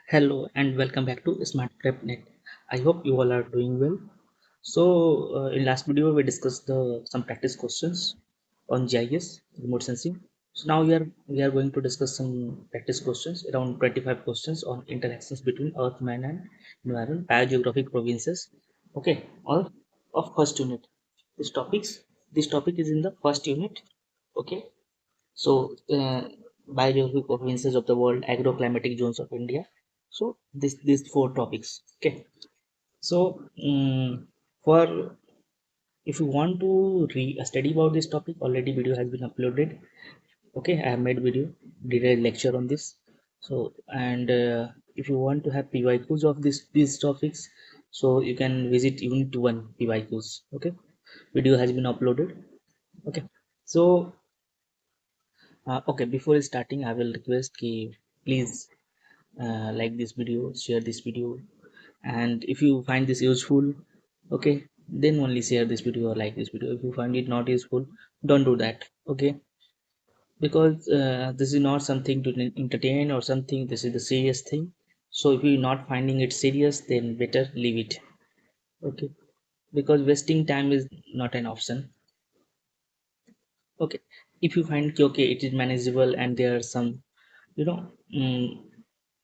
Hello and welcome back to Smart Prep Net. I hope you all are doing well. In last video we discussed some practice questions on GIS remote sensing. So now we are going to discuss some practice questions, around 25 questions on interactions between Earth, man, and environment, biogeographic provinces. Okay, all of first unit. This topic is in the first unit. Okay, so, biogeographic provinces of the world, agroclimatic zones of India. So, these four topics. Okay. So, for if you want to study about this topic, already video has been uploaded. Okay, I have made video, did a lecture on this. So, and if you want to have PYQs of these topics, so you can visit Unit 1 PYQs. Okay, video has been uploaded. Okay, so okay, before starting, I will request ki please like this video, share this video, and if you find this useful, okay, then only share this video or like this video. If you find it not useful, don't do that. Okay, because this is not something to entertain or something. This is the serious thing. So if you're not finding it serious, then better leave it. Okay, because wasting time is not an option. Okay, if you find okay, it is manageable and there are some, you know. mm,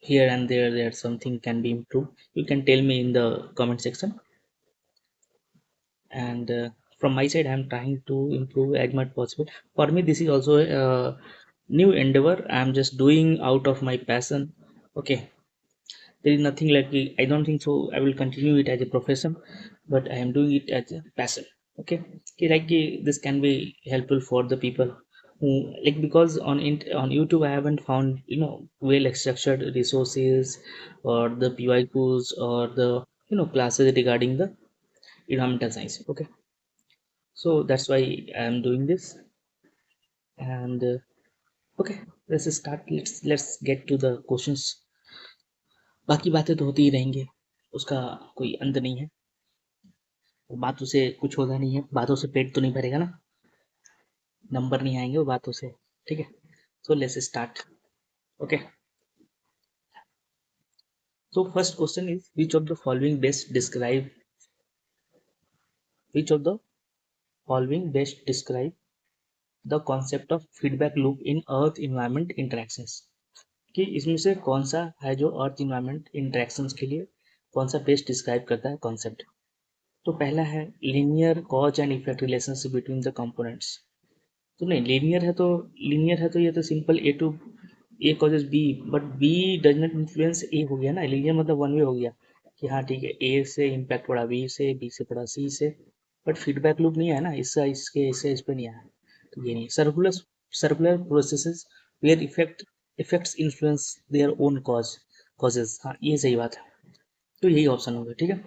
Here and there something can be improved, you can tell me in the comment section. And from my side, I'm trying to improve as much possible. For me, this is also a new endeavor. I'm just doing out of my passion. Okay, there is nothing like I don't think so I will continue it as a profession, but I am doing it as a passion. Okay, okay, this can be helpful for the people who like, because on YouTube I haven't found well structured resources or the PYQs or the classes regarding the environmental science. Okay, so that's why I am doing this. And okay, let's get to the questions. बाकी बातें तो होती ही रहेंगे, उसका कोई अंत नहीं है। बातों से कुछ होता नहीं है, बातों से पेट तो नहीं भरेगा ना, नंबर नहीं आएंगे वो बातों से। ठीक है, so let's start. Okay, so first question is which of the following best describe the concept of feedback loop in earth environment interactions। कि इसमें से कौन सा है जो अर्थ इन्वायरमेंट इंटरेक्शंस के लिए कौन सा बेस्ट डिस्क्राइब करता है कॉन्सेप्ट। तो पहला है linear cause and effect relationship between the components. तो नहीं, लीनियर है तो ये तो simple A causes B, but B does not influence A हो गया ना। लीनियर मतलब वन वे हो गया कि हाँ ठीक है, ए से इम्पैक्ट पड़ा बी से पड़ा सी से, बट फीडबैक लूप नहीं आया ना, इससे इसके इससे इस पर नहीं आया। तो ये नहीं, circular processes where effects influence their own causes. हाँ, ये सही बात है, तो यही ऑप्शन होगा। ठीक है,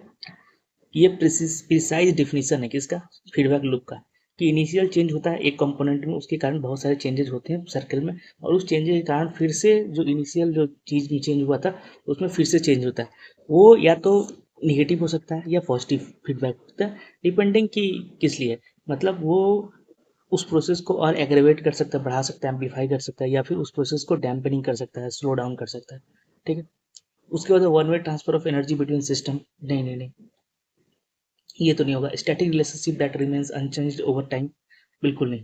ये प्रिसाइज डिफिनीशन है किसका, फीडबैक लूप का, कि इनिशियल चेंज होता है एक कंपोनेंट में, उसके कारण बहुत सारे चेंजेस होते हैं सर्कल में, और उस चेंजेस के कारण फिर से जो इनिशियल जो चीज़ में चेंज हुआ था उसमें फिर से चेंज होता है। वो या तो निगेटिव हो सकता है या पॉजिटिव फीडबैक होता है, डिपेंडिंग कि किस लिए। मतलब वो उस प्रोसेस को और एग्रेवेट कर सकता है, बढ़ा सकता है, एम्पलीफाई कर सकता है, या फिर उस प्रोसेस को डैम्पनिंग कर सकता है, स्लो डाउन कर सकता है। ठीक है, उसके बाद one way transfer of energy between system, नहीं नहीं नहीं, ये तो नहीं होगा। Static relationship that remains unchanged over time, बिल्कुल नहीं।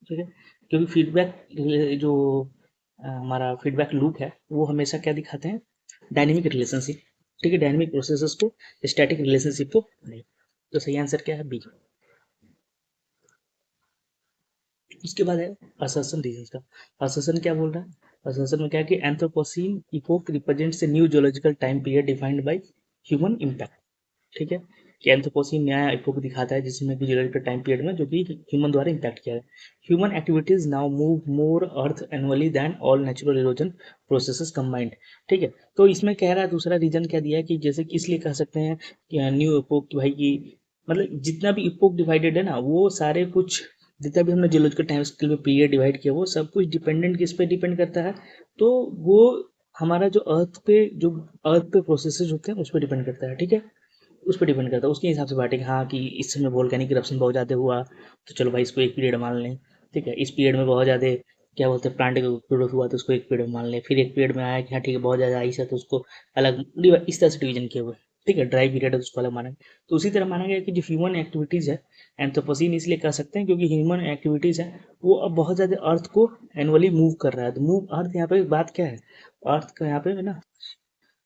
ठीक है, क्योंकि फीडबैक जो हमारा फीडबैक लूप है वो हमेशा क्या दिखाते हैं, डायनेमिक रिलेशनशिप। ठीक है, डायनेमिक प्रोसेसेस को, स्टैटिक रिलेशनशिप को नहीं। तो सही आंसर क्या है, बी। उसके बाद है असर्शन रीजन का। असर्शन क्या बोल रहा है, असर्शन में क्या है कि anthropocene epoch represents a new geological time period defined by human impact. ठीक है, कि एंथ्रोपोसीन नया इपोक दिखाता है जिसमें कि जियोलॉजिकल टाइम पीरियड में जो कि ह्यूमन द्वारा इम्पैक्ट किया है। Human activities now move more earth annually than all natural erosion processes combined. ठीक है, तो इसमें कह रहा है, दूसरा रीजन क्या दिया है कि जैसे कि इसलिए कह सकते हैं कि न्यू इपोक की भाई की, मतलब जितना भी इपोक डिवाइडेड है ना, वो सारे कुछ जितना भी हमने जियोलॉजिकल टाइम स्केल पे पीरियड डिवाइड किया वो सब कुछ डिपेंडेंट किस पे डिपेंड करता है, तो वो हमारा जो अर्थ पे प्रोसेसेस होते हैं उस पर डिपेंड करता है। ठीक है, उस पर डिपेंड करता है, उसके हिसाब से बांटेंगे। हाँ, कि इस समय वोल्केनिक इरप्शन बहुत ज़्यादा हुआ तो चलो भाई इसको एक पीरियड मान लें। ठीक है, इस पीरियड में बहुत ज़्यादा क्या बोलते हैं, प्लांट का ग्रोथ हुआ तो उसको एक पीरियड मान ले, फिर एक पीरियड में आया कि हाँ ठीक है बहुत ज़्यादा आइस है तो उसको अलग इस तरह से डिवीजन किया हुआ है। ठीक है, ड्राई पीरियड है तो उसको अलग माना गया। तो उसी तरह माना गया कि जो ह्यूमन एक्टिविटीज़ है एंथ्रोपोसीन इसलिए कह सकते हैं क्योंकि ह्यूमन एक्टिविटीज़ है वो अब बहुत ज़्यादा अर्थ को एनुअली मूव कर रहा है। तो मूव अर्थ यहाँ पे बात क्या है, अर्थ का यहाँ पे है ना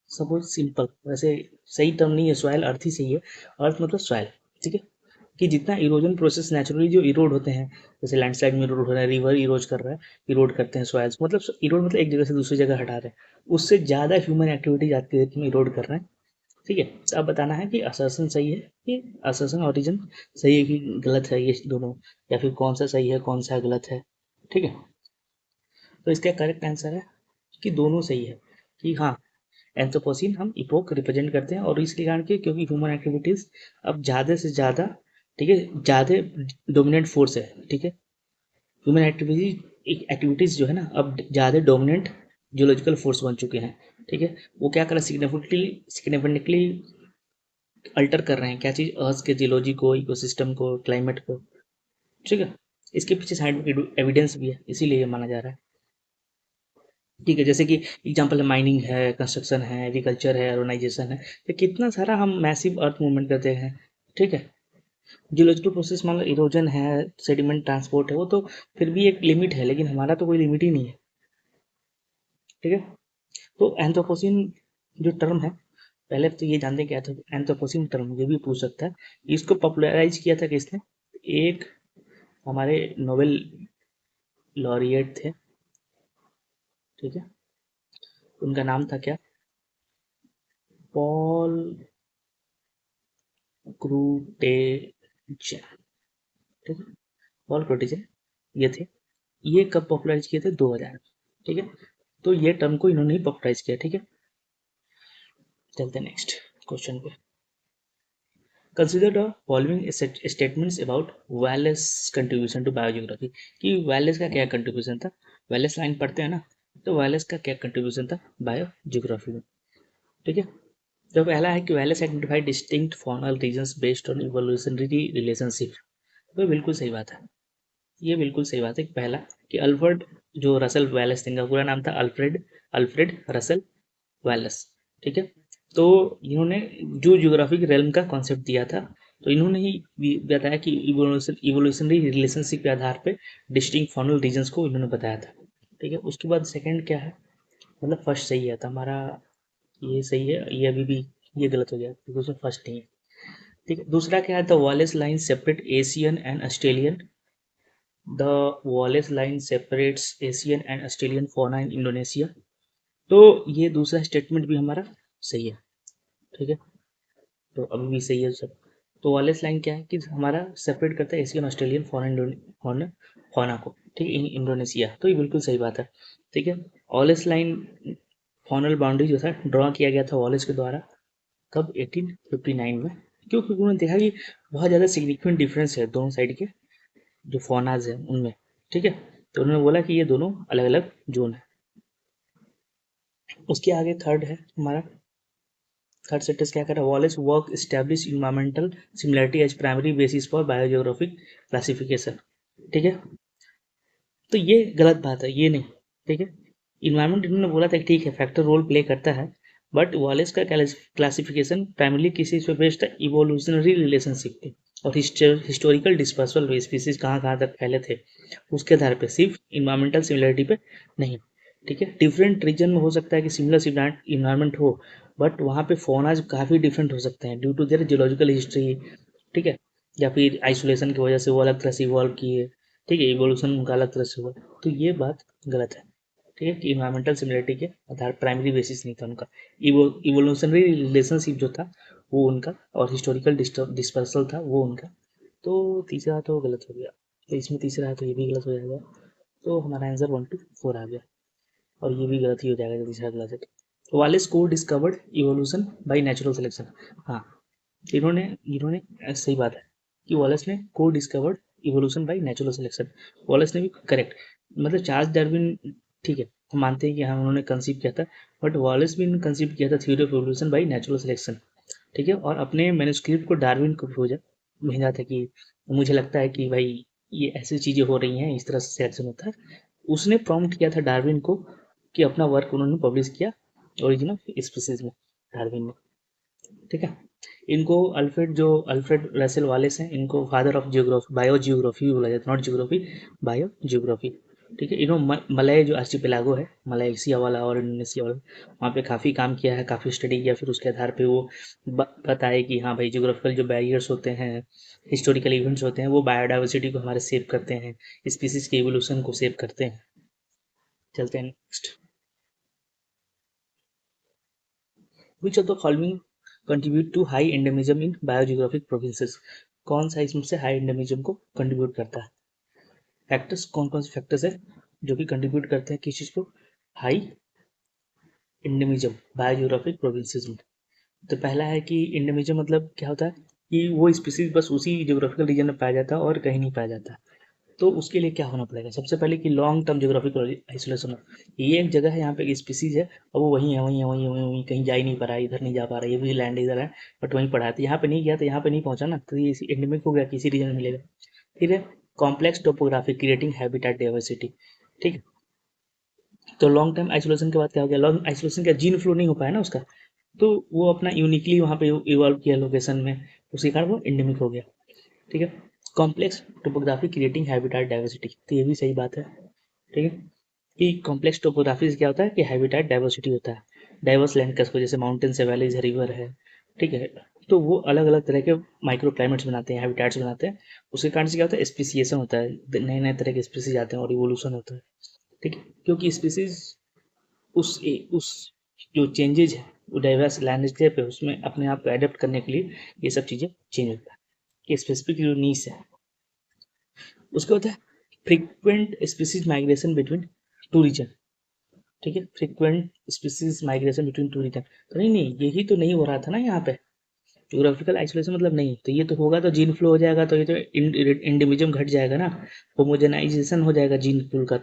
सपोज सिंपल, वैसे सही टर्म नहीं है सॉइल, अर्थ ही सही है। अर्थ मतलब सॉइल, ठीक है, कि जितना इरोजन प्रोसेस नेचुरली जो इरोड होते हैं, जैसे लैंडस्लाइड में इरोड हो रहा है, रिवर इरोज कर रहा है, इरोड करते हैं सॉइल्स, मतलब इरोड मतलब एक जगह से दूसरी जगह हटा रहे हैं, उससे ज़्यादा ह्यूमन एक्टिविटीज आज के डेट में इरोड कर रहे हैं। ठीक है, तो अब बताना है कि असर्शन सही है कि असर्शन ओरिजिन सही है कि गलत है ये दोनों, या फिर कौन सा सही है कौन सा गलत है। ठीक है, तो इसका करेक्ट आंसर है कि दोनों सही है, कि हाँ एंथ्रोपोसीन हम इपोक रिप्रेजेंट करते हैं और इसके कारण के क्योंकि ह्यूमन एक्टिविटीज अब ज़्यादा से ज़्यादा, ठीक है, ज़्यादा डोमिनेंट फोर्स है। ठीक है, ह्यूमन एक्टिविटीज जो है ना अब ज़्यादा डोमिनेंट जियोलॉजिकल फोर्स बन चुके हैं। ठीक है, वो क्या कर रहे हैं, सिग्निफिकेंटली अल्टर कर रहे हैं क्या चीज़, अर्थ के जियोलॉजी को, इकोसिस्टम को, क्लाइमेट को। ठीक है, इसके पीछे साइंटिफिक एविडेंस भी है इसीलिए ये माना जा रहा है। ठीक है, जैसे कि एग्जांपल है माइनिंग है, कंस्ट्रक्शन है, एग्रीकल्चर है, अर्बनाइजेशन है, तो कितना सारा हम मैसिव अर्थ मूवमेंट करते हैं। ठीक है, जियोलॉजिकल प्रोसेस मान लो इरोजन है, सेडिमेंट ट्रांसपोर्ट है, वो तो फिर भी एक लिमिट है, लेकिन हमारा तो कोई लिमिट ही नहीं है। ठीक है, तो एंथ्रोपोसीन जो टर्म है, पहले तो ये जानते हैं क्या था एंथ्रोपोसीन टर्म, ये भी पूछ सकता है। इसको पॉपुलराइज किया था किसने, एक हमारे नोबेल लॉरिएट थे। ठीक है, उनका नाम था क्या, पॉल क्रूटेजर। ठीक है, पॉल क्रूटेजर ये थे। ये कब पॉपुलराइज किए थे, 2000। ठीक है, तो ये टर्म को इन्होंने ही पॉपुलराइज किया। ठीक है, चलते नेक्स्ट क्वेश्चन पे। Consider the following statements about Wallace contribution to biogeography, कि वैलेस का क्या कंट्रीब्यूशन था, वैलेस लाइन पढ़ते हैं ना, तो वैलेस का क्या कंट्रीब्यूशन था बायोजियोग्राफी में। ठीक है, तो पहला है कि Wallace identified distinct faunal reasons based on evolutionary relationship. तो बिल्कुल सही बात है, ये बिल्कुल सही बात है। पहला कि अल्फ्रेड जो रसल वैलेस, इनका पूरा नाम था अल्फ्रेड अल्फ्रेड रसल वैलेस। ठीक है, तो इन्होंने जो ज्योग्राफिक रेलम का कॉन्सेप्ट दिया था, तो इन्होंने ही बताया कि इवोल्यूशनरी रिलेशनशिप के आधार पे डिस्टिंक्ट फॉनल रीजन्स को इन्होंने बताया था। ठीक है, उसके बाद सेकंड क्या है, मतलब फर्स्ट सही है था हमारा, ये सही है, ये अभी भी ये गलत हो गया क्योंकि उसमें फर्स्ट नहीं है। ठीक है, दूसरा क्या है, the Wallace line separate Asian and Australian, the Wallace line separates Asian and Australian fauna in Indonesia. तो ये दूसरा स्टेटमेंट भी हमारा सही है। ठीक है, तो अभी भी सही है सब। तो वॉलेस लाइन क्या है कि हमारा सेपरेट करता है एशियन ऑस्ट्रेलियन फौना फौना को। ठीक है, इंडोनेशिया, तो ये बिल्कुल सही बात है। ठीक है, वॉलेस लाइन फॉनल बाउंड्री जो था ड्रॉ किया गया था वॉलेस के द्वारा, कब, 1859 में, क्योंकि उन्होंने देखा कि बहुत ज़्यादा सिग्निफिकेंट डिफरेंस है दोनों साइड के जो फौनाज है उनमें। ठीक है, तो उन्होंने बोला कि ये दोनों अलग अलग जोन है। उसके आगे थर्ड है हमारा, थर्ड सेंटेंस क्या कर रहा है, Wallace work establish environmental similarity as primary basis for biogeographic classification. ठीक है, तो ये गलत बात है, ये नहीं। ठीक है, इन्वायरमेंट इन्होंने बोला था कि ठीक है फैक्टर रोल प्ले करता है, बट वॉलेस का क्लासिफिकेशन प्राइमरली किसी पे बेस्ड था, इवोल्यूशनरी रिलेशनशिप पे और हिस्टोरिकल डिस्पर्सल स्पीसीज कहाँ कहाँ तक फैले थे उसके आधार पे, सिर्फ इन्वायरमेंटल सिमिलरिटी पे नहीं। ठीक है, डिफरेंट रीजन में हो सकता है कि सिमिलर इन्वायरमेंट हो, बट वहाँ पे फोनाज काफ़ी डिफरेंट हो सकते हैं due to their geological history. ठीक है, या फिर आइसोलेशन की वजह से वो अलग तरह से इवॉल्व किए। ठीक है, इवोल्यूशन उनका अलग तरह से हुआ, तो ये बात गलत है। ठीक है, कि इन्वायरमेंटल सिमिलरिटी के आधार प्राइमरी बेसिस नहीं था उनका, इवोल्यूशनरी रिलेशनशिप जो था वो उनका, और हिस्टोरिकल डिस्पर्सल था वो उनका। तो तीसरा तो गलत हो गया, तो इसमें तीसरा है तो ये भी गलत हो जाएगा। तो हमारा आंसर 1 to 4 आ गया, और ये भी गलत ही हो जाएगा तीसरा गलत है। तो वालेस को discovered evolution by natural selection. हाँ, इन्होंने इन्होंने सही बात है कि वॉलेस ने को discovered evolution by natural selection. Wallace ने भी करेक्ट, मतलब चार्ल्स डार्विन, ठीक है हम मानते हैं कि हाँ उन्होंने कंसीव किया था, बट वॉलेस भी कंसीव किया था theory of evolution by natural selection. ठीक है, और अपने मैन्युस्क्रिप्ट को डार्विन को भेजा था कि मुझे लगता है कि भाई ये ऐसी चीज़ें हो रही हैं, इस तरह से सिलेक्शन होता है, उसने प्रॉम्प्ट किया था डार्विन को कि अपना वर्क उन्होंने पब्लिश किया ओरिजिन ऑफ स्पीसीज में, डार्विन में, ठीक है। इनको अल्फ्रेड रसेल वालेस हैं, इनको father of geography, bio geography भी बोला जाता है, नॉट जियोग्राफी, बायो जियोग्राफी, ठीक है। इन्होंने मलय जो आर्चिपेलागो है, मलायसिया वाला और इंडोनेशिया वाला, वहाँ पे काफ़ी काम किया है, काफ़ी स्टडी किया, फिर उसके आधार पे वो बताए कि हाँ भाई जियोग्राफिकल जो बैरियर्स होते हैं, हिस्टोरिकल इवेंट्स होते हैं, वो बायोडाइवर्सिटी को हमारे सेव करते हैं, स्पीसीज के एवोल्यूशन को सेव करते हैं। चलते हैं next. Which of the following contribute to high endemism in biogeographic provinces? कौन सा इसमें से हाई एंडेमिज्म को कंट्रीब्यूट करता है? फैक्टर्स कौन कौन से फैक्टर्स है जो कि कंट्रीब्यूट करते हैं किस चीज़ को, हाई एंडेमिज्म बायोजियोग्राफिक प्रोविंसेस में? तो पहला है कि एंडेमिज्म मतलब क्या होता है कि वो स्पीसीज बस उसी जियोग्राफिकल रीजन में पाया जाता है और कहीं नहीं पाया जाता। तो उसके लिए क्या होना पड़ेगा? सबसे पहले कि लॉन्ग टर्म जियोग्राफिकल आइसोलेशन हो। ये एक जगह है, यहाँ पे एक स्पीसीज है और वो वहीं है, वहीं है, वहीं है, वहीं कहीं जा ही नहीं पा रहा है, इधर नहीं जा पा रहा है, ये भी लैंड इधर है बट वहीं पड़ा है, तो यहाँ पे नहीं गया, तो यहाँ पे नहीं पहुंचा ना, तो ये एंडेमिक हो गया, किसी रीजन में मिलेगा। फिर है complex topography creating habitat diversity, ठीक है। तो लॉन्ग टर्म आइसोलेशन के बाद क्या हो गया? लॉन्ग आइसोलेशन का जीन फ्लो नहीं हो पाया ना उसका, तो वो अपना यूनिकली वहाँ पे इवॉल्व किया लोकेशन में, उसी कारण वो एंडेमिक हो गया, ठीक है। Complex topography creating habitat diversity, तो ये भी सही बात है, ठीक है। कि कॉम्प्लेक्स टोपोग्राफी से क्या होता है कि हैबिटेट डाइवर्सिटी होता है, डाइवर्स लैंडस्केप को, जैसे माउंटेन्स है, वैलीज है, रिवर है, ठीक है, तो वो अलग अलग तरह के माइक्रो क्लाइमेट्स बनाते हैं, हैबिटेट्स बनाते हैं, उसके कारण से क्या होता है स्पीसीएशन होता है, नए नए तरह के स्पीसीज आते हैं और इवोल्यूशन होता है, ठीक है। क्योंकि स्पीसीज उस जो चेंजेज है वो डाइवर्स लैंडस्केप है उसमें अपने आप को एडेप्ट करने के लिए ये सब चीज़ें चेंज होता है, ये स्पेसिफिक जो नीड्स है। उसके होता है frequent species migration between two region, ठीक है, frequent species migration between two region, तो नहीं नहीं यही तो नहीं हो रहा था ना यहाँ पे, ज्योग्राफिकल आइसोलेशन मतलब नहीं, तो ये तो होगा तो जीन फ्लो हो जाएगा, तो ये तो इंडिविजुअल घट जाएगा ना, होमोजेनाइजेशन हो जाएगा जीन फ्लो का,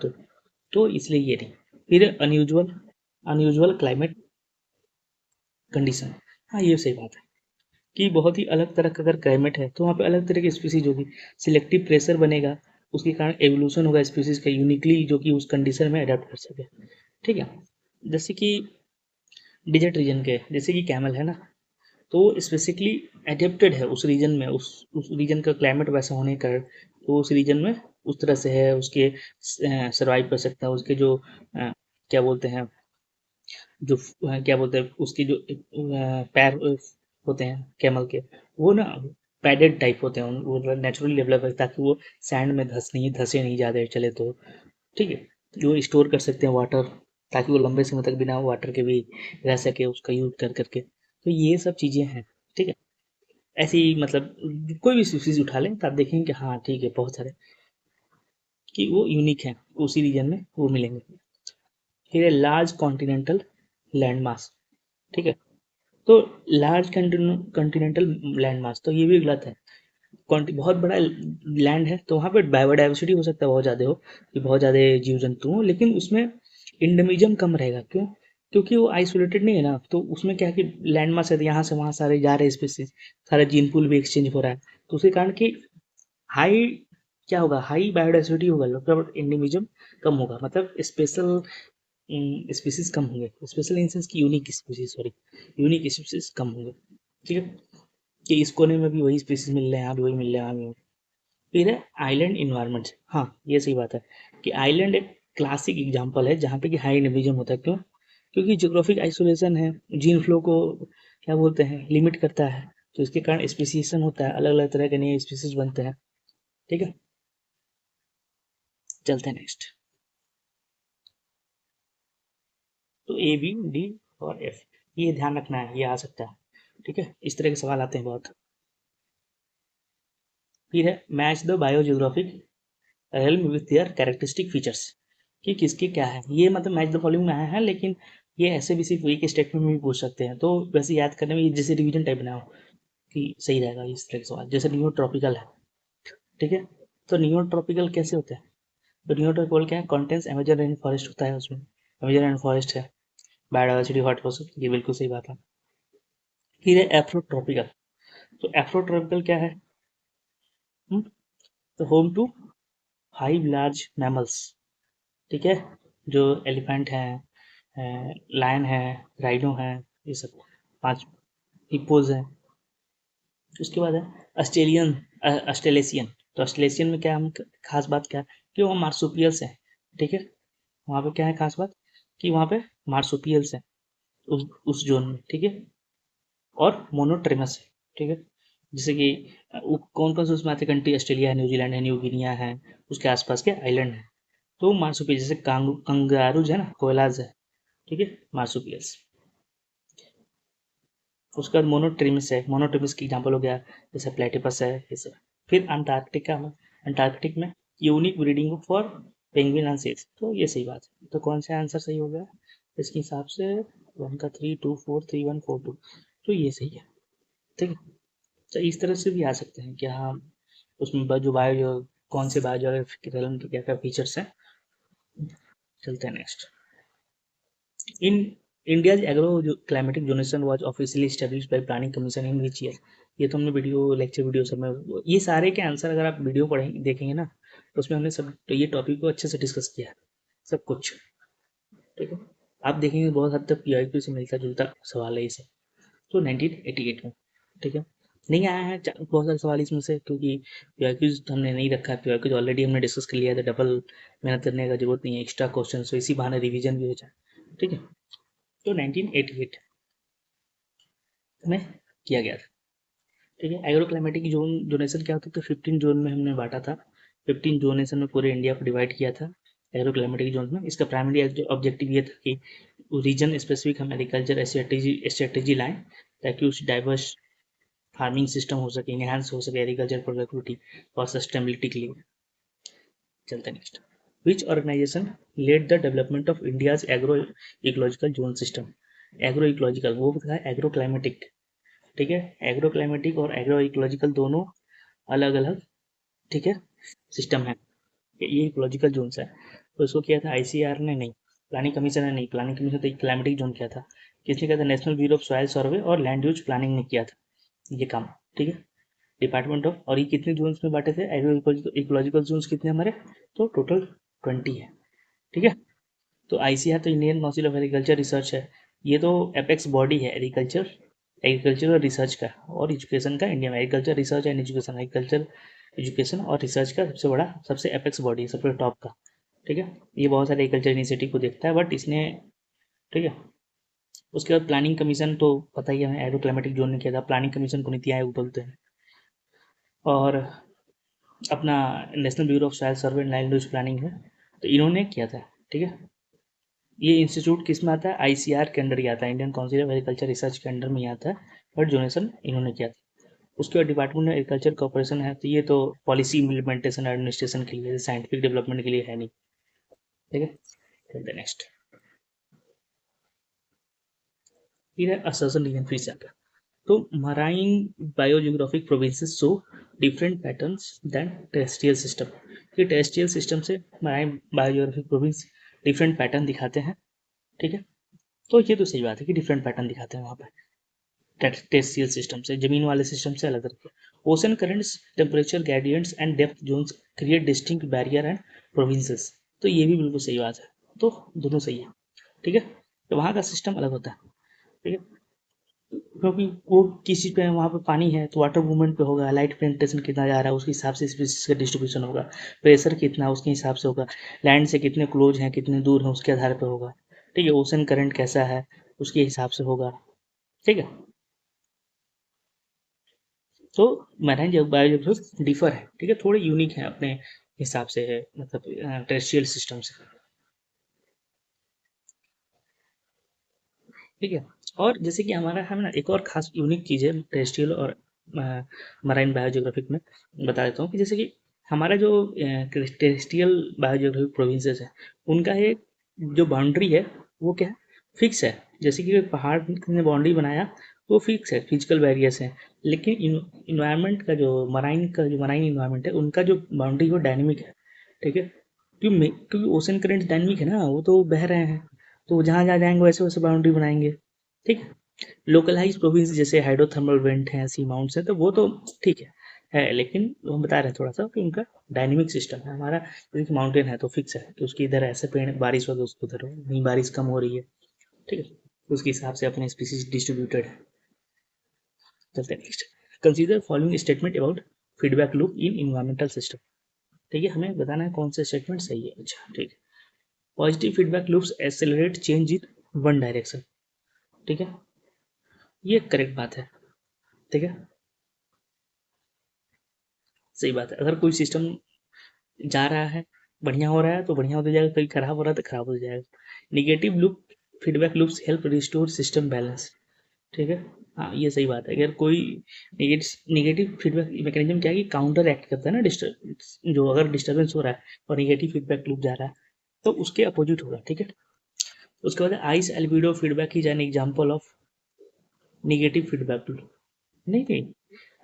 तो इसलिए ये नहीं। फिर अनयूजुअल अनयूजुअल क्लाइमेट कंडीशन, हाँ ये सही बात है कि बहुत ही अलग तरह का अगर क्लाइमेट है तो वहाँ पे अलग तरह की स्पीसीज होगी, सिलेक्टिव प्रेशर बनेगा, उसके कारण एवोल्यूशन होगा स्पीसीज का यूनिकली जो कि उस कंडीशन में अडेप्ट कर सके, ठीक है। जैसे कि डिजर्ट रीजन के, जैसे कि कैमल है ना, तो स्पेसिफिकली एडेप्टेड है उस रीजन में, उस रीजन का क्लाइमेट वैसा होने का, तो उस रीजन में उस तरह से है, उसके सर्वाइव कर सकता है, उसके जो क्या बोलते हैं, जो क्या बोलते हैं उसकी जो पैर होते हैं कैमल के, वो ना पैडेड टाइप होते हैं, वो नेचुरली डेवलप है ताकि वो सैंड में धसे नहीं ज़्यादा चले, तो ठीक है, वो स्टोर कर सकते हैं वाटर, ताकि वो लंबे समय तक बिना वाटर के भी रह सके उसका यूज कर करके, तो ये सब चीज़ें हैं, ठीक है। ऐसे ही मतलब कोई भी स्पीसीज उठा लें तो आप देखेंगे कि हाँ ठीक है बहुत सारे कि वो यूनिक है, उसी रीजन में वो मिलेंगे। फिर है लार्ज कॉन्टिनेंटल लैंड मास, ठीक है। तो लार्ज कंटिनेंटल लैंड मास, तो ये भी गलत है, बहुत बड़ा लैंड है तो वहाँ पे बायोडाइवर्सिटी हो सकता है बहुत ज़्यादा हो, कि बहुत ज़्यादा जीव जंतु हो, लेकिन उसमें इंडमिज्म कम रहेगा, क्यों? क्योंकि वो आइसोलेटेड नहीं है ना, तो उसमें क्या है कि लैंड मास है तो यहाँ से वहाँ सारे जा रहे स्पीसीज, सारे जीन पूल भी एक्सचेंज हो रहा है, तो उसके कारण कि हाई क्या होगा, हाई बायोडाइवर्सिटी होगा, मतलब इंडिविजुअल कम होगा, मतलब स्पेशल स्पीसीज कम होंगे, स्पेशल इन सेंस की unique species, sorry, unique species कम होंगे, ठीक है। कि इस कोने में भी वही स्पीसीज मिल रहे हैं, यहाँ भी वही मिल रहे हैं, यहाँ भी फिर है आइलैंड इन्वायरमेंट, हाँ ये सही बात है कि आइलैंड एक क्लासिक एग्जांपल है जहाँ पे कि हाई इंडिविजुअल होता है, क्यों? क्योंकि ज्योग्राफिक आइसोलेशन है, जीन फ्लो को क्या बोलते हैं लिमिट करता है, तो इसके कारण स्पेसिएशन होता है, अलग अलग तरह के नए स्पीसीज बनते हैं, ठीक है। चलते हैं नेक्स्ट। तो ए बी डी और एफ, ये ध्यान रखना है, ये आ सकता है, ठीक है, इस तरह के सवाल आते हैं बहुत। फिर है match the biogeographic realm with their characteristic features, कि किसके क्या है, ये मतलब मैच द फॉलोइंग में आया है, लेकिन ये ऐसे भी सिर्फ एक स्टेटमेंट में भी पूछ सकते हैं, तो वैसे याद करने में जैसे रिवीजन टाइप बनाओ कि सही रहेगा इस तरह के सवाल, जैसे नियो ट्रॉपिकल है, ठीक है। तो नियो ट्रॉपिकल कैसे होता है? तो नियो ट्रॉपिकल क्या है, कॉन्टेंस अमेजन रेन फॉरेस्ट होता है उसमें, अमेजन रेन फॉरेस्ट है, बायोडाइवर्सिटी हॉट हो, ये बिल्कुल सही बात है। फिर है एफ्रोट्रॉपिकल, तो एफ्रोट्रॉपिकल क्या है? तो होम टू 5 लार्ज मैमल्स, ठीक है, जो एलिफेंट है, लायन है, राइनो है, ये सब 5 हिप्पोज हैं। उसके बाद है ऑस्ट्रेलेशियन। तो ऑस्ट्रेलेशियन में क्या हम खास बात क्या है कि वो मार्सुपियल्स हैं। ठीक है, वहाँ पे क्या है खास बात कि वहाँ पे मार्सुपियल्स हैं उस जोन में। ठीक है, और मोनोट्रेमस है। ठीक है, जैसे कि कौन कौन से उसमें आते कंट्री, ऑस्ट्रेलिया है, न्यूजीलैंड है, न्यू गिनिया है, उसके आसपास के आइलैंड है। तो मार्सुपियल जैसे कंगारूज है ना, कोयलाज है। ठीक है, मार्सुपियल्स। उसके बाद मोनोट्रिमस है, मोनोट्रिमस की एग्जाम्पल हो गया जैसे प्लेटिपस है, ये सब। फिर अंटार्कटिका में, अंटार्कटिक में unique breeding for penguin and seals. तो ये सही बात है। तो कौन सा आंसर सही हो गया इसके हिसाब से? 1 का 3 2 4 3 1 4 2। तो ये सही है। ठीक है, तो इस तरह से भी आ सकते हैं कि हाँ उसमें जो बायो कौन से बायोग्राफिकल एलिमेंट के क्या क्या फीचर्स हैं। चलते हैं next. In India's agro climatic zonation was officially established by planning commission in which year? ये तो हमने वीडियो लेक्चर वीडियो सब में ये सारे के आंसर अगर आप वीडियो पढ़ेंगे देखेंगे ना, तो उसमें हमने सब तो ये टॉपिक को अच्छे से डिस्कस किया है, सब कुछ। ठीक है, आप देखेंगे बहुत हद तक पीआईक्यू से मिलता जुलता सवाल है इसे। तो 1988 में। ठीक है, नहीं आया है बहुत सारे सवाल इसमें से, क्योंकि पीआईक्यूज हमने नहीं रखा है। पीआईक्यूज ऑलरेडी हमने डिस्कस कर लिया है, तो डबल मेहनत करने का जरूरत नहीं है, एक्स्ट्रा क्वेश्चन, तो इसी बहाने रिवीजन भी हो जाए। ठीक है, तो 1988 में किया गया था। ठीक है, एग्रो क्लाइमेटिक जोन जोनेशन क्या होता है, तो 15 जोन में हमने बांटा था। 15 जोनेशन में पूरे इंडिया को डिवाइड किया था एग्रो क्लाइमेटिक जोन में। इसका प्राइमरी ऑब्जेक्टिव ये था कि रीजन स्पेसिफिक हम एग्रीकल्चर स्ट्रेटेजी लाएं, ताकि उस डाइवर्स फार्मिंग सिस्टम हो सके, इनहेंस हो सके एग्रीकल्चर प्रोडक्टिविटी और सस्टेनेबिलिटी के लिए। चलते next. Which organization led the development of India's agro ecological zone system? Agro ecological वो था एग्रो क्लाइमेटिक। ठीक है, एग्रो क्लाइमेटिक और एग्रो इकोलॉजिकल दोनों अलग अलग, ठीक है, सिस्टम है। ये इकोलॉजिकल जोन है। तो इसको किया था आईसीआर ने, नहीं प्लानिंग कमीशन ने, नहीं प्लानिंग कमीशन तो क्लाइमेटिक जोन किया था। किसने किया था? नेशनल ब्यूरो ऑफ सॉइल सर्वे और लैंड यूज प्लानिंग ने किया था ये काम। ठीक है, डिपार्टमेंट ऑफ, और ये कितने जोन्स में बांटे थे एग्रो इकोलॉजिकल जोन्स कितने हमारे? तो टोटल 20 है। ठीक है, तो आईसीआर तो Indian council of agriculture research है। ये तो एपेक्स बॉडी है एग्रीकल्चर, एग्रीकल्चर और रिसर्च का और एजुकेशन का इंडिया में। Agriculture research and education, agriculture education और रिसर्च का सबसे बड़ा, सबसे एपेक्स बॉडी है, सबसे टॉप का। ठीक है, ये बहुत सारे एग्रीकल्चर इनिशिएटिव को देखता है, बट इसने, ठीक है। उसके बाद प्लानिंग कमीशन तो पता ही है, एग्रो क्लाइमेटिक जोन ने किया था। प्लानिंग कमीशन को नीति आयोग बोलते हैं। और अपना national bureau of soil survey and land use planning है, तो इन्होंने किया था। ठीक है, ये इंस्टीट्यूट किस में आता है? आईसीआर के अंडर ही आता है, Indian council of agriculture research के अंडर में ही आता है, बट डोनेशन इन्होंने किया था। उसके बाद डिपार्टमेंट ऑफ एग्रीकल्चर कॉर्पोरेशन है, तो ये तो पॉलिसी इम्प्लीमेंटेशन एडमिनिस्ट्रेशन के लिए, साइंटिफिक डेवलपमेंट के लिए है नहीं। ठीक है, चलते नेक्स्ट। फिर है असर्शन रीजन, फिर से आता है। तो marine biogeographic provinces show different patterns than terrestrial system. कि टेरेस्ट्रियल सिस्टम से marine biogeographic province different pattern दिखाते हैं। ठीक है, तो ये तो सही बात है कि डिफरेंट पैटर्न दिखाते हैं वहाँ पे टेरेस्ट्रियल सिस्टम से, जमीन वाले सिस्टम से अलग रखते हैं। Ocean currents, temperature gradients and depth zones create distinct barrier and provinces. तो ये भी बिल्कुल सही बात है, तो दोनों सही है। ठीक है, तो वहाँ का सिस्टम अलग होता है। ठीक है, क्योंकि वो किसी पे वहाँ पे पानी है तो वाटर मूवमेंट पे होगा, लाइट पेनिट्रेशन कितना जा रहा है उसके हिसाब से स्पीसीज का डिस्ट्रीब्यूशन होगा, प्रेशर कितना उसके हिसाब से होगा, लैंड से कितने क्लोज हैं कितने दूर हैं उसके आधार पे होगा। ठीक है, ओशन करंट कैसा है उसके हिसाब से होगा। ठीक है, तो मैराइन बायोजियोग्राफी डिफर है। ठीक है, थोड़े यूनिक है अपने हिसाब से है, मतलब टेरेस्ट्रियल सिस्टम से। ठीक है, और जैसे कि हमारा है ना एक और खास यूनिक चीज़ है टेरेस्ट्रियल और मराइन बायोजियोग्राफिक में, बता देता हूँ कि जैसे कि हमारा जो टेरेस्ट्रियल बायोजियोग्राफिक प्रोविंसेस है, उनका एक जो बाउंड्री है वो क्या है, फिक्स है। जैसे कि पहाड़ ने बाउंड्री बनाया वो फिक्स है, फिजिकल बैरियर्स हैं। लेकिन इन्वायरमेंट का जो मराइन इन्वायरमेंट है उनका जो बाउंड्री वो डायनेमिक है। ठीक है, क्योंकि ओशन करंट डायनेमिक है ना, वो तो बह रहे हैं, तो वो जहाँ जहाँ जाएंगे वैसे वैसे बाउंड्री बनाएंगे। ठीक है, लोकलाइज प्रोविंस जैसे हाइड्रोथर्मल वेंट हैं, सी माउंट्स हैं, तो वो तो ठीक है। है, लेकिन हम बता रहे हैं थोड़ा सा कि उनका डायनेमिक सिस्टम है। हमारा जैसे कि माउंटेन है तो फिक्स है कि उसकी इधर ऐसे पेड़ बारिश होगी, उसको उधर हो, नहीं बारिश कम हो रही है, ठीक है, उसके हिसाब से अपने स्पीसीज डिस्ट्रीब्यूटेड है। चलते हैं next. Consider following statement about feedback loop in environmental system. ठीक है, हमें बताना है कौन सा स्टेटमेंट सही है। अच्छा ठीक है, positive feedback loops accelerate change in one direction. ठीक है, ये करेक्ट बात है। ठीक है, सही बात है। अगर कोई सिस्टम जा रहा है, बढ़िया हो रहा है तो बढ़िया होता जाएगा, कहीं खराब हो रहा है तो खराब हो जाएगा। Negative loop feedback loops help restore system balance. ठीक है, हाँ ये सही बात है। अगर कोई निगेटिव फीडबैक मैकेनिज्म क्या है कि काउंटर एक्ट करता है ना, डिस्टर्ब जो अगर डिस्टर्बेंस हो रहा है और निगेटिव फीडबैक लूप जा रहा है तो उसके अपोजिट होगा। ठीक है, उसके बाद ice albedo feedback is an example of negative feedback loop. नहीं नहीं,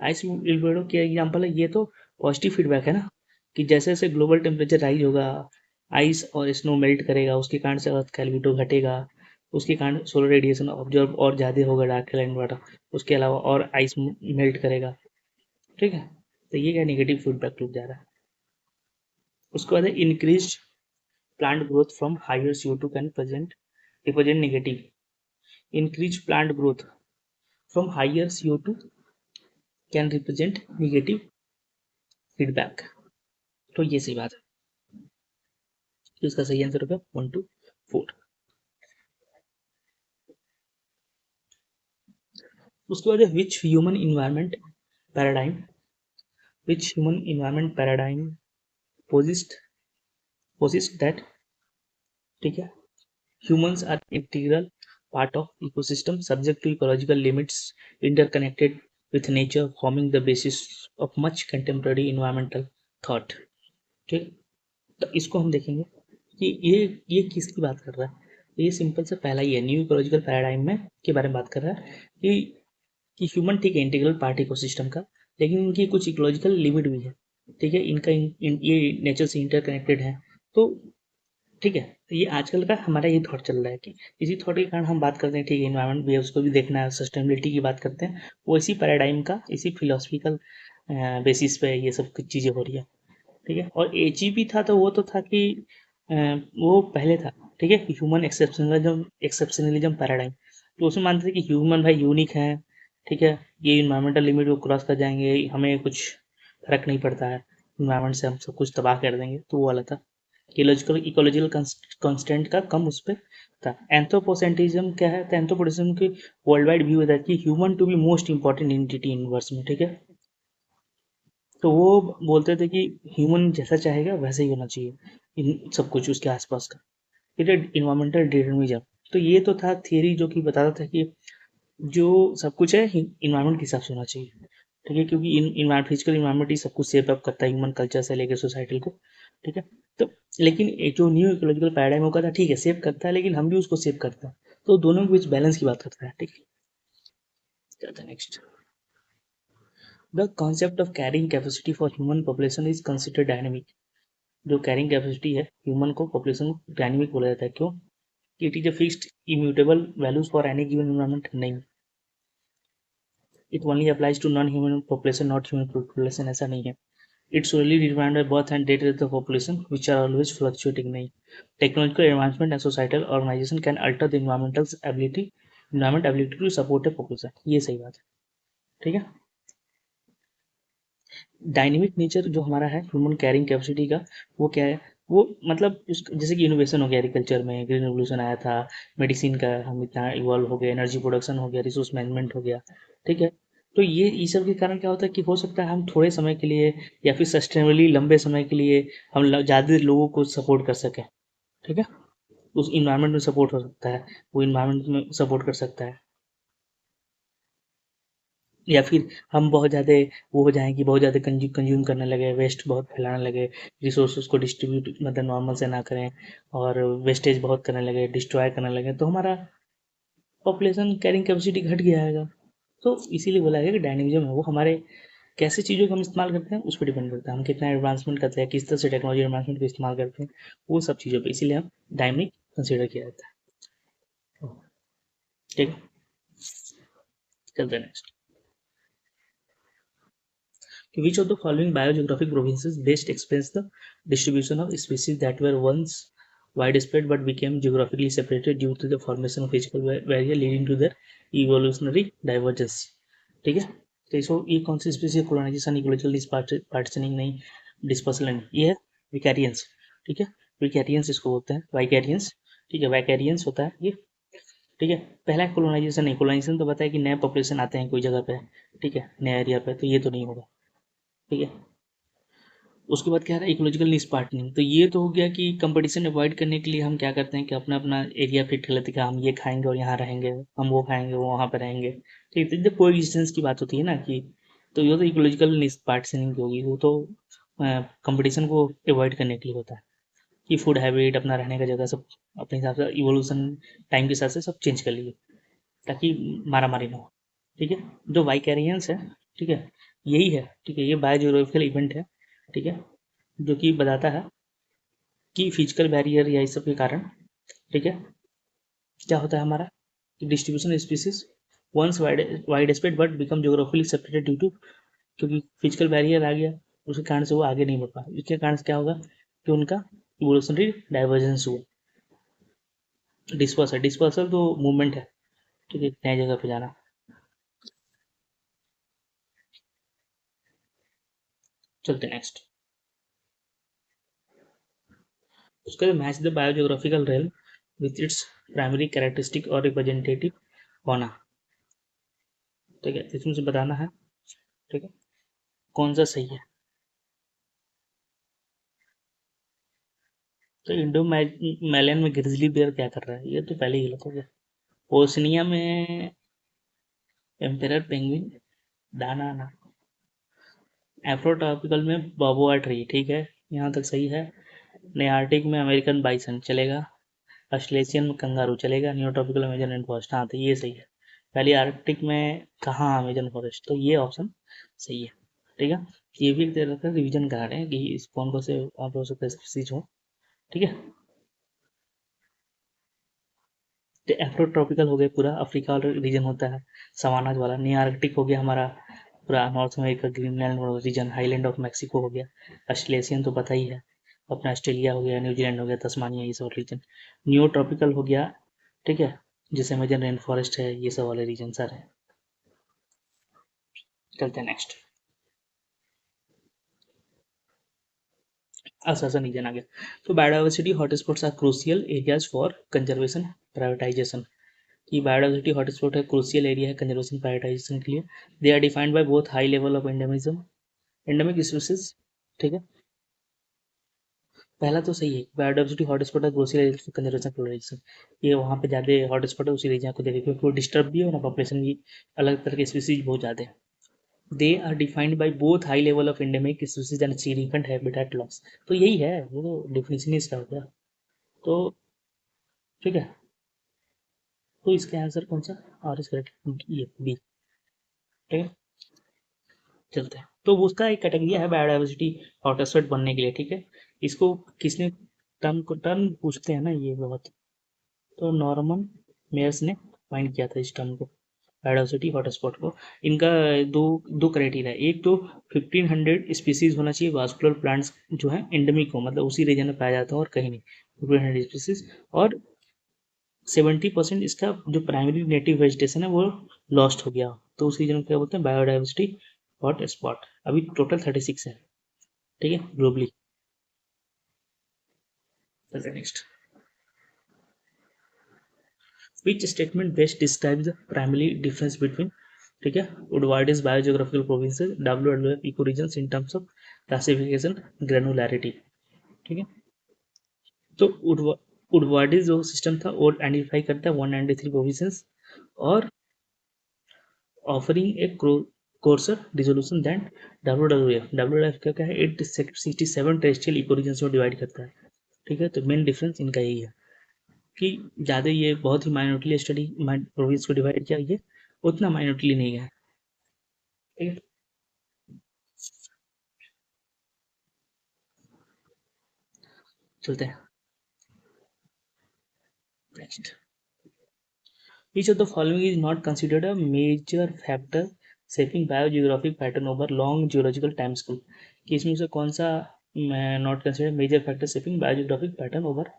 आइस एल्बिडो क्या एग्जांपल है, ये तो पॉजिटिव फीडबैक है ना, कि जैसे जैसे ग्लोबल टेम्परेचर राइज होगा, आइस और स्नो मेल्ट करेगा, उसके कारण से अर्थ का एल्बिडो घटेगा, उसके कारण सोलर रेडिएशन ऑब्जर्व और ज़्यादा होगा डार्क लाइन वाटर, उसके अलावा और आइस मेल्ट करेगा। ठीक है, तो ये क्या नेगेटिव फीडबैक लूप जा रहा है। उसके बाद है increase plant growth from higher CO2 can present represent negative. Increase plant growth from higher CO2 can represent negative feedback. तो ये सही बात है, तो इसका सही आंसर होगा 1 to 4। उसके बाद है which human environment paradigm posits that. ठीक है, humans are integral part of ecosystem subject to ecological limits interconnected with nature forming the basis of much contemporary environmental thought. ठीक, तो इसको हम देखेंगे कि ये किसकी बात कर रहा है। ये सिंपल से पहला ही है, न्यू इकोलॉजिकल पैराडाइम में के बारे में बात कर रहा है कि ह्यूमन ठीक है इंटीग्रल पार्ट इकोसिस्टम का, लेकिन इनकी कुछ इकोलॉजिकल लिमिट भी है। ठीक है, ये नेचर से इंटरकनेक्टेड है। तो ठीक है, तो ये आजकल का हमारा ये थॉट चल रहा है कि इसी थॉट के कारण हम बात करते हैं, ठीक है इन्वायरमेंट भी है उसको भी देखना है, सस्टेनेबिलिटी की बात करते हैं, वो इसी पैराडाइम का इसी फिलोसफिकल बेसिस पे ये सब कुछ चीज़ें हो रही है। ठीक है, और एचईपी था तो वो तो था कि वो पहले था। ठीक है, ह्यूमन एक्सेप्शनलिज्म पैराडाइम, तो उसमें मानते थे कि ह्यूमन भाई यूनिक है। ठीक है, ये इन्वायरमेंटल लिमिट को क्रॉस कर जाएंगे, हमें कुछ फर्क नहीं पड़ता है, इन्वायरमेंट से हम सब कुछ तबाह कर देंगे, तो वो वाला था। इकोलॉजिकल कांस्टेंट का कम उस पर था। एंथ्रोपोसेंट्रिज्म क्या है, तो एंथ्रोपोसेंट्रिज्म की वर्ल्ड वाइड व्यू है कि human to be most important entity universe में। ठीक है, तो वो बोलते थे कि ह्यूमन जैसा चाहेगा वैसे ही होना चाहिए इन सब कुछ उसके आसपास का। फिर इन्वायरमेंटल डिटर्मिनिज्म, तो ये तो था थियरी जो कि बताता था कि जो सब कुछ है इन्वायरमेंट के हिसाब से होना चाहिए। ठीक है, क्योंकि फिजिकल इन्वायरमेंट ही सब कुछ सेव अप करता है ह्यूमन कल्चर से लेकर सोसाइटी को। ठीक है, तो लेकिन जो न्यू इकोलॉजिकल पैराडाइम होगा था, ठीक है सेव करता है, लेकिन हम भी उसको सेव करते हैं, तो दोनों के बीच बैलेंस की बात करता है। ठीक है, चलते हैं next. The concept of carrying capacity for human population is consider dynamic. जो कैरिंग कैपेसिटी है ह्यूमन को पॉपुलेशन डायनेमिक बोला जाता है, क्यों? It is a fixed immutable values for any given environment, नहीं, it only applies to non human population not human population, ऐसा नहीं है। It's only determined by birth and death of the population which are always fluctuating, नहीं। Technological advancement and societal organization can alter the environment ability to support a population, ये सही बात है। ठीक है, डायनेमिक नेचर जो हमारा है ह्यूमन कैरिंग कैपेसिटी का, वो क्या है, वो मतलब उस जैसे कि इनोवेशन हो गया, एग्रीकल्चर में ग्रीन रेवोल्यूशन आया था, मेडिसिन का हम इतना इवॉल्व हो गया, एनर्जी प्रोडक्शन हो गया, रिसोर्स मैनेजमेंट हो गया। ठीक है, तो ये सब के कारण क्या होता है कि हो सकता है हम थोड़े समय के लिए या फिर सस्टेनेबली लंबे समय के लिए हम ज़्यादा लोगों को सपोर्ट कर सकें। ठीक है, उस इन्वायरमेंट में सपोर्ट हो सकता है, वो इन्वायरमेंट में सपोर्ट कर सकता है, या फिर हम बहुत ज़्यादा वो हो जाएँ कि बहुत ज़्यादा कंज्यूम करने लगे, वेस्ट बहुत फैलाने लगे, रिसोर्सेज को डिस्ट्रीब्यूट मतलब नॉर्मल से ना करें और वेस्टेज बहुत करने लगे, डिस्ट्रॉय करने लगे, तो हमारा पॉपुलेशन कैरिंग कैपेसिटी घट गया आएगा। तो इसीलिए बोला गया कि डायनेमिज्म है वो हमारे कैसे चीज़ों को हम इस्तेमाल करते हैं उस पर डिपेंड करता है, हम कितना एडवांसमेंट करते हैं, किस तरह से टेक्नोलॉजी एडवांसमेंट को इस्तेमाल करते हैं, वो सब चीज़ों पर, इसीलिए हम डायनेमिक कंसिडर किया जाता है। ठीक है, चलते हैं नेक्स्ट। कि which of the following biogeographic provinces best explains the distribution of species that were once widespread but became geographically separated due to the formation of physical barrier leading to their evolutionary divergence. ठीक है, तो इसको ये कौन सी species colonisation, ecological partitioning नहीं, dispersal नहीं, ये है विकैरियंस। ठीक है, विकैरियंस इसको बोलते हैं, वाइकैरियंस। ठीक है, वाइकैरियंस होता है ये। ठीक है, पहला कोलोनाइजेशन नहीं, कोलोनाइजेशन तो बताया कि नए पॉपुलेशन आते हैं कोई जगह पे, ठीक है, नए एरिया पे, तो ये तो नहीं होगा। ठीक है, उसके बाद क्या है, इकोलॉजिकल निश पार्टनिंग, तो ये तो हो गया कि कंपटीशन अवॉइड करने के लिए हम क्या करते हैं कि अपना अपना एरिया फिट कर लेते हैं कि हम ये खाएंगे और यहाँ रहेंगे, हम वो खाएंगे वो वहाँ पे रहेंगे। ठीक है, जब कोई एग्जिस्टेंस की बात होती है ना कि, तो ये तो इकोलॉजिकल निश पार्टनिंग की होगी, वो तो कंपटीशन को अवॉइड करने के लिए होता है कि फूड हैबिट, अपना रहने का जगह सब अपने हिसाब से इवोल्यूशन टाइम के हिसाब से सब चेंज कर लिए ताकि मारा मारी ना हो। ठीक है, जो वाइकेरियंस है, ठीक है, यही है। ठीक है, ये बायोजियोग्राफिकल इवेंट है। ठीक है, जो कि बताता है कि फिजिकल बैरियर या इस सब के कारण, ठीक है, क्या होता है हमारा distribution species once widespread but become geographically separated due to, क्योंकि फिजिकल बैरियर आ गया, उसके कारण से वो आगे नहीं बढ़ पा, इसके कारण से क्या होगा कि उनका इवोल्यूशनरी डाइवर्जेंस हुआ। डिस्पर्सल, डिस्पर्सल तो मूवमेंट है। ठीक है, नई जगह पे जाना। चलते नेक्स्ट। उसके बाद match the biogeographical rail with its primary characteristic और रिप्रेजेंटेटिव होना। ठीक है, इसमें से बताना है। ठीक है, कौन सा सही है। तो इंडो मैलियन में ग्रिजली बेयर क्या कर रहा है, ये तो पहले ही गलत हो गया। ओसनिया में एम्पेरर पेंगुइन, दाना ना। एफ्रोट्रॉपिकल में बबोआ ट्री, ठीक है, यहाँ तक सही है। नेआर्टिक में अमेरिकन बाइसन चलेगा। ऑस्ट्रेलियन में कंगारू चलेगा। न्यूट्रॉपिकल अमेजन रेन फॉरेस्ट, हाँ तो ये सही है। पहले आर्कटिक में कहाँ अमेजन फॉरेस्ट, तो ये ऑप्शन सही है। ठीक है, ये भी एक तरह का रिविजन करा रहे हैं कि इस कौन कौन से आप हो सकते हैं हो। ठीक है, तो एफ्रोट्रॉपिकल हो गया, पूरा अफ्रीका वाला रीजन होता है, सवाना वाला। नियार्कटिक हो गया हमारा पूरा North America, Greenland region, highland of Mexico हो गया। ऑस्ट्रेलेशियन तो पता ही है, अपना ऑस्ट्रेलिया हो गया, न्यूजीलैंड हो गया, तस्मानिया, ये सब रीजन। न्यू ट्रॉपिकल हो गया, ठीक है, जिसे अमेजन रेन फॉरेस्ट है, ये सब वाले रीजन सारे। चलते हैं नेक्स्ट। असर्सन रीजन आ गया। तो biodiversity hotspots are crucial areas for conservation privatization. की बायोडाइवर्सिटी हॉटस्पॉट है, क्रूशियल एरिया है कंजर्वेशन प्राइवेटाइजेशन के लिए। They are defined by both high level of endemism, endemic species. ठीक है, पहला तो सही है, बायोडाइवर्सिटी हॉटस्पॉट है, crucial area for conservation privatization. ये वहाँ पे ज़्यादा हॉटस्पॉट है, उसी रीजन को देखिए क्योंकि वो डिस्टर्ब भी है और पॉपुलेशन भी अलग तरह के स्पीसीज बहुत ज़्यादा है। They are defined by both high level of endemic species and significant habitat loss. तो यही है, वो तो डिफिनेशन ही इसका हो गया। तो ठीक है, तो इसका आंसर कौन सा, और इसका ये बी। ठीक है, चलते हैं। तो उसका एक कैटेगरी है बायोडाइवर्सिटी हॉटस्पॉट बनने के लिए। ठीक है, इसको किसने टर्म पूछते हैं ना ये बहुत, तो नॉर्मन मेयर्स ने फाइंड किया था इस टर्म को, बायोडाइवर्सिटी हॉटस्पॉट को। इनका दो दो क्राइटेरिया है, एक तो 1500 स्पीसीज होना चाहिए वास्कुलर प्लांट्स जो है एंडेमिक हो, मतलब उसी रीजन में पाया जाता है और कहीं नहीं, 1500 स्पीसीज। और 70% इसका जो प्राइमरी नेटिव वेजिटेशन है वो लॉस्ट हो गया, तो उस रीजन को क्या बोलते हैं, बायोडाइवर्सिटी हॉट स्पॉट। अभी टोटल 36 है। ठीक है, globally. Next, which statement best describe the primary difference between, ठीक है, Woodward biogeographical provinces, WWF ecoregions in terms of classification granularity. ठीक है, तो वुडवार्ड जो सिस्टम था वो आइडेंटिफाई करता है 193 प्रोविंसेस और offering a coarser resolution than WWF। WWF क्या क्या है, 867 टेरेस्ट्रियल इको रीजन्स में डिवाइड करता है। ठीक है, तो मेन डिफरेंस इनका यही है कि ज़्यादा ये बहुत ही माइनॉरिटली स्टडी प्रोविंस को डिवाइड किया, ये उतना माइनॉरिटली नहीं है। ठीक है, चलते हैं next. Which of the following is not considered a major factor shaping biogeographic pattern over long geological time scale, कि इसमें से कौन सा not consider major factor shaping biogeographic pattern over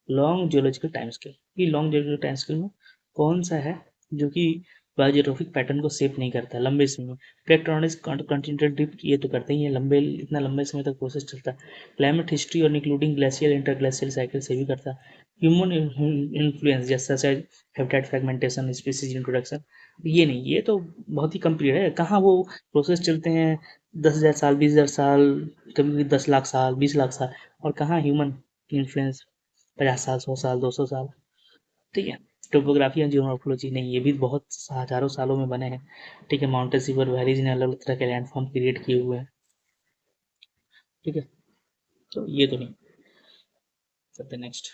long geological time scale, कि long geological time scale में कौन सा है जो कि बायोजियोग्राफिक पैटर्न को शेप नहीं करता लंबे समय में। टेक्टोनिक कॉन्टिनेंटल ड्रिफ्ट ये तो करते ही है, लंबे इतना लंबे समय तक प्रोसेस चलता है। क्लाइमेट हिस्ट्री और इंक्लूडिंग ग्लेशियल इंटरग्लेशियल साइकिल से भी करता है। ह्यूमन इन्फ्लुएंस जैसा हैबिटेट फ्रेगमेंटेशन स्पीसीज इंट्रोडक्शन, ये नहीं, ये तो बहुत ही कम पीरियड है। कहाँ वो प्रोसेस चलते हैं 10,000 साल 20,000 साल, कभी कभी 10 लाख साल 20 लाख साल, और कहाँ ह्यूमन इन्फ्लुएंस 50 साल 100 साल 200 साल। ठीक है। टोपोग्राफी एंड जियोमॉर्फोलॉजी नहीं, ये भी बहुत हजारों सालों में बने हैं। ठीक है। माउंटेन रिवर वैलीज ने अलग अलग तरह के लैंडफॉर्म क्रिएट किए हुए हैं। ठीक है, तो ये तो नहीं। चलते next.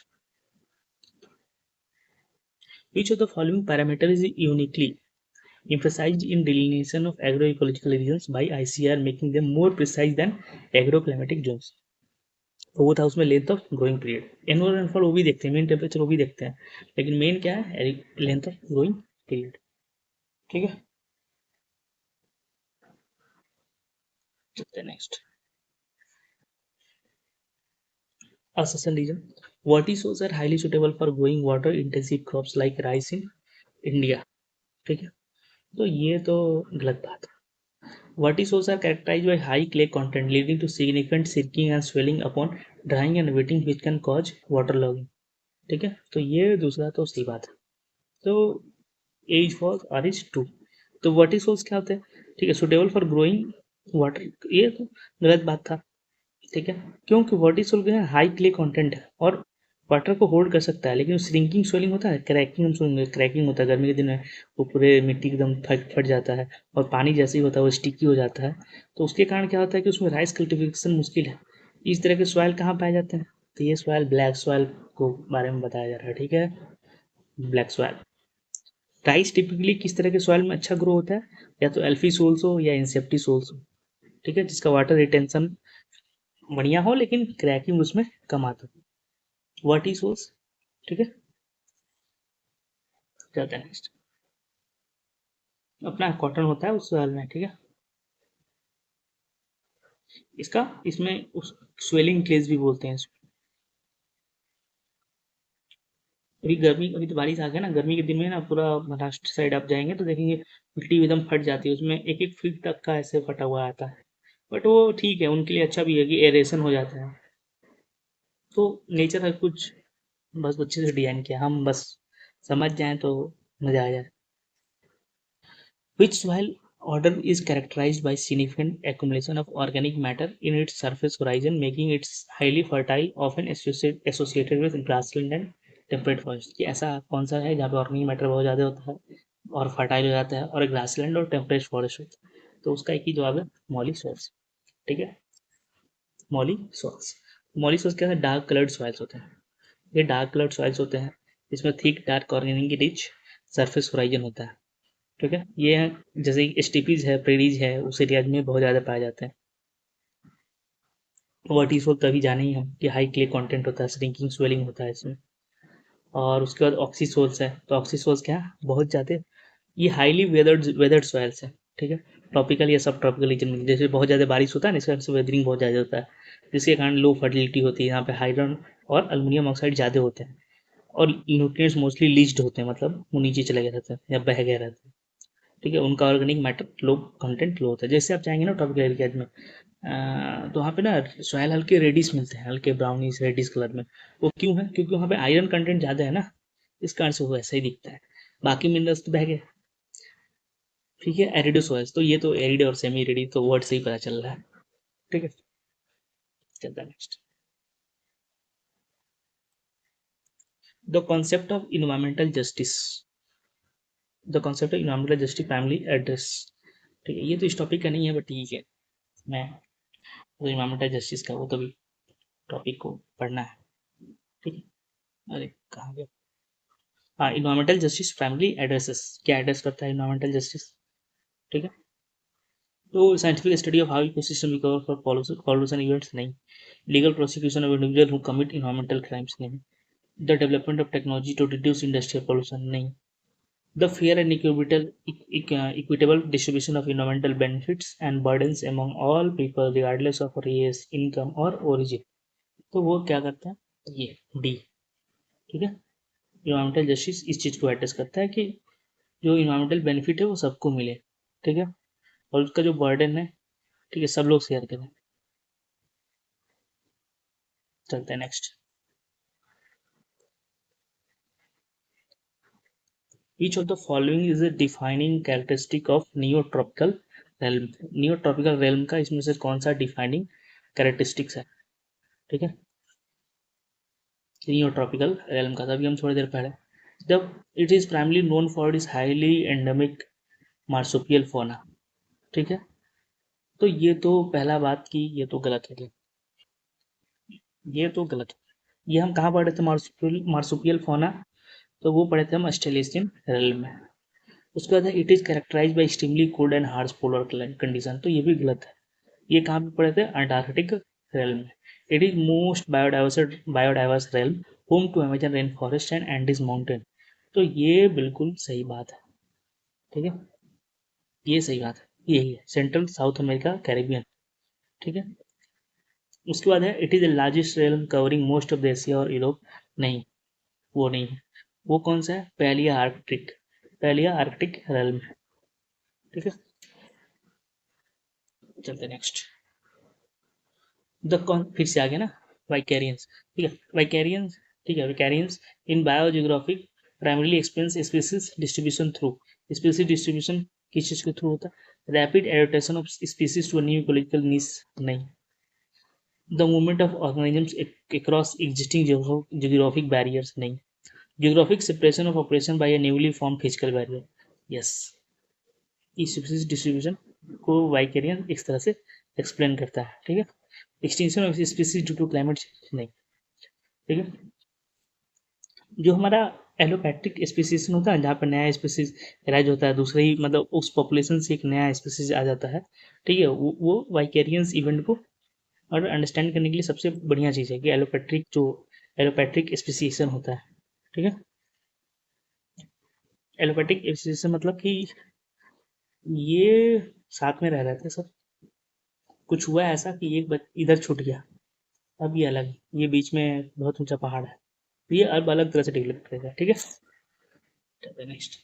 Which of the following parameter is uniquely emphasized in delineation of agroecological regions by ICR, making them more precise than agroclimatic zones? तो वो था उसमें length of growing period. Annual rainfall वो भी देखते हैं, मेन टेम्परेचर वो भी देखते हैं, लेकिन मेन क्या है, लेंथ ऑफ ग्रोइंग पीरियड। ठीक है, चलते हैं next. Assassin region. Vertisols are highly suitable for growing water intensive crops like rice in India. ठीक है, तो ये तो गलत बात है। Vertisols are characterized by high clay content leading to significant sinking and swelling upon drying and wetting which can cause waterlogging. ठीक है, तो ये दूसरा तो सही बात है। तो as for R is two. तो वर्टिसोल्स क्या होते हैं? ठीक है, सुटेबल फॉर ग्रोइंग वाटर, ये तो गलत बात था। ठीक है, क्योंकि वर्टिसोल जो है हाई क्ले कंटेंट है और वाटर को होल्ड कर सकता है, लेकिन श्रिंकिंग स्वेलिंग होता है, क्रैकिंग, हम सुनेंगे क्रैकिंग होता है गर्मी के दिन में, वो पूरे मिट्टी एकदम फट फट जाता है, और पानी जैसे ही होता है वो स्टिकी हो जाता है। तो उसके कारण क्या होता है कि उसमें राइस कल्टिवेशन मुश्किल है। इस तरह के सॉइल कहाँ पाए जाते हैं? तो ये सॉइल ब्लैक सॉइल को बारे में बताया जा रहा है। ठीक है, ब्लैक सॉइल। राइस टिपिकली किस तरह के सॉइल में अच्छा ग्रो होता है? या तो एल्फी सोल्स हो या इंसेप्टी सोल्स हो। ठीक है, जिसका वाटर रिटेंशन बढ़िया हो लेकिन क्रैकिंग उसमें कम आता हो, वर्टी सोल्स। ठीक है, चलते हैं नेक्स्ट। अपना कॉटन होता है उस सॉइल में। ठीक है, इसका इसमें उस स्वेलिंग केस भी बोलते हैं इसको। अभी गर्मी, अभी तो बारिश आ गया ना, गर्मी के दिन में ना पूरा महाराष्ट्र साइड आप जाएंगे तो देखेंगे मिट्टी एकदम फट जाती है, उसमें एक एक फीट तक का ऐसे फटा हुआ आता है। बट वो ठीक है, उनके लिए अच्छा भी है कि एरेशन हो जाता है। तो नेचर है कुछ बस अच्छे से डिजाइन किया, हम बस समझ जाएं तो मजा आ जाए। Which soil order is characterized by significant accumulation of organic matter in its surface horizon, making it highly fertile, often associated with grassland and temperate forest? कि ऐसा कौन सा है जहाँ पे ऑर्गेनिक मैटर बहुत ज़्यादा होता है और फर्टाइल हो जाता है, और ग्रासलैंड और टेम्परेट फॉरेस्ट होता है? तो उसका एक ही जवाब है, मॉली सॉइल्स। ठीक है, मॉली सॉइल्स। मॉली सॉइल्स क्या है? डार्क कलर्ड सॉइल्स होते हैं। ये डार्क कलर्ड सॉइल्स होते हैं, इसमें thick dark organic rich surface horizon होता है। ठीक है, ये है जैसे स्टीपीज है, प्रेरीज है, उस एरियाज में बहुत ज़्यादा पाए जाते हैं। वर्टिसोल तभी जाने ही हम कि हाई क्ले कंटेंट होता है, श्रिंकिंग स्वेलिंग होता है इसमें। और उसके बाद ऑक्सीसोल्स है, तो ऑक्सीसोल्स क्या है? बहुत ज़्यादा ये हाईली वेदर्ड सॉइल्स है। ठीक है, ट्रॉपिकल या सब ट्रॉपिकल रीजन में जैसे बहुत ज़्यादा बारिश होता है ना, इस कारण से वेदरिंग बहुत ज़्यादा होता है, जिसके कारण लो फर्टिलिटी होती है। यहाँ पे हाइड्रोन और अल्मीनियम ऑक्साइड ज़्यादा होते हैं, और न्यूट्रिएंट्स मोस्टली लीच्ड होते हैं, मतलब वो नीचे चले गए रहते हैं या बह गए रहते हैं। ठीक है, उनका ऑर्गेनिक मैटर लो, कंटेंट लो होता है। जैसे आप चाहेंगे ना ट्रॉपिकल एरियाज में, तो वहाँ पे ना सॉयल हल्के रेडिश मिलते हैं, हल्के ब्राउनिश रेडिश कलर में। वो क्यों है? क्योंकि वहाँ पे आयरन कंटेंट ज़्यादा है ना, इस कारण से वो ऐसा ही दिखता है। बाकी मिनरल्स तो बह गए। ठीक है, एरिडो सॉइल्स, तो ये तो एरिड और सेमी एरिड तो वर्ड से ही पता चल रहा है। ठीक है, चलता है next. The concept of environmental justice, the concept of environmental justice primarily address. ठीक है, ये तो इस टॉपिक का नहीं है, बट ठीक है, मैं तो इन्वायरमेंटल जस्टिस का वो तो भी टॉपिक को पढ़ना है। ठीक है, अरे कहाँ गया? हाँ, इन्वायरमेंटल जस्टिस प्राइमरी एड्रेसेस, क्या एड्रेस करता है इन्वायरमेंटल जस्टिस? ठीक है, तो scientific study of how ecosystem recover for pollution events नहीं, legal prosecution of individual who commit environmental crimes नहीं, the development of technology to reduce industrial pollution नहीं, the fair and equitable distribution of environmental benefits and burdens among all people regardless of race, income और origin। तो वो क्या करता है, ये D, ठीक है। इन्वायरमेंटल जस्टिस इस चीज को एड्रेस करता है कि जो इन्वायरमेंटल बेनिफिट है वो सबको मिले, ठीक है, और उसका जो बर्डन है, ठीक है, सब लोग शेयर करें। चलते हैं next. Each of the following is a defining characteristic of neotropical realm। neotropical realm का इसमें से कौन सा defining characteristics है, ठीक है। neotropical realm का तभी हम थोड़ी देर पहले, जब it is primarily known for its highly endemic marsupial fauna, ठीक है। तो ये तो पहला बात की ये तो गलत है, ये तो गलत है। ये हम कहाँ पढ़े थे, मार्सुपियल फाना, तो वो पढ़े थे हम ऑस्ट्रेलेशियन रेल में। उसके बाद it is characterize by extremely cold and harsh polar condition, तो ये भी गलत है। ये कहाँ पे पढ़े थे, अंटार्कटिक रेल में। It is most biodiverse realm, home to Amazon rain forest and Andes mountain, तो ये बिल्कुल सही बात है, ठीक है, ये सही बात है, यही है सेंट्रल साउथ अमेरिका कैरिबियन, ठीक है। उसके बाद है it is the largest rail covering most of the Asia और यूरोप, नहीं वो नहीं है। वो कौन सा है, पहलिया आर्कटिक रेल में, ठीक है। चलते नेक्स्ट। द कौन फिर से आ गया ना, वाइकेरियंस, ठीक है, वाइकेरियंस, ठीक है, vicariance in biogeographic primarily explains species distribution through, species distribution किस चीज के थ्रू होता है, rapid adaptation of species to new ecological niche, नहीं। The movement of organisms across existing geographic barriers, नहीं। Geographic separation of operation by a newly form physical barrier, yes. इस species distribution को vicariance इस तरह से explain करता है, ठीक है। Extension of species due to climate change, नहीं, ठीक है। जो हमारा एलोपैट्रिक स्पीसीज होता है जहाँ पर नया स्पीसीज राइज होता है, दूसरे ही मतलब उस पॉपुलेशन से एक नया स्पीसीज आ जाता है, ठीक है, वो वाइकेरियंस इवेंट को और अंडरस्टैंड करने के लिए सबसे बढ़िया चीज़ है कि एलोपैट्रिक स्पीसीशन होता है, ठीक है। एलोपैट्रिक स्पीसीशन मतलब कि ये साथ में रह रहे थे सब, कुछ हुआ ऐसा कि एक इधर छूट गया, अब ये अलग, ये बीच में बहुत ऊंचा पहाड़ है, तो ये अब अलग तरह से डेवलप करेगा, ठीक है। चलते next.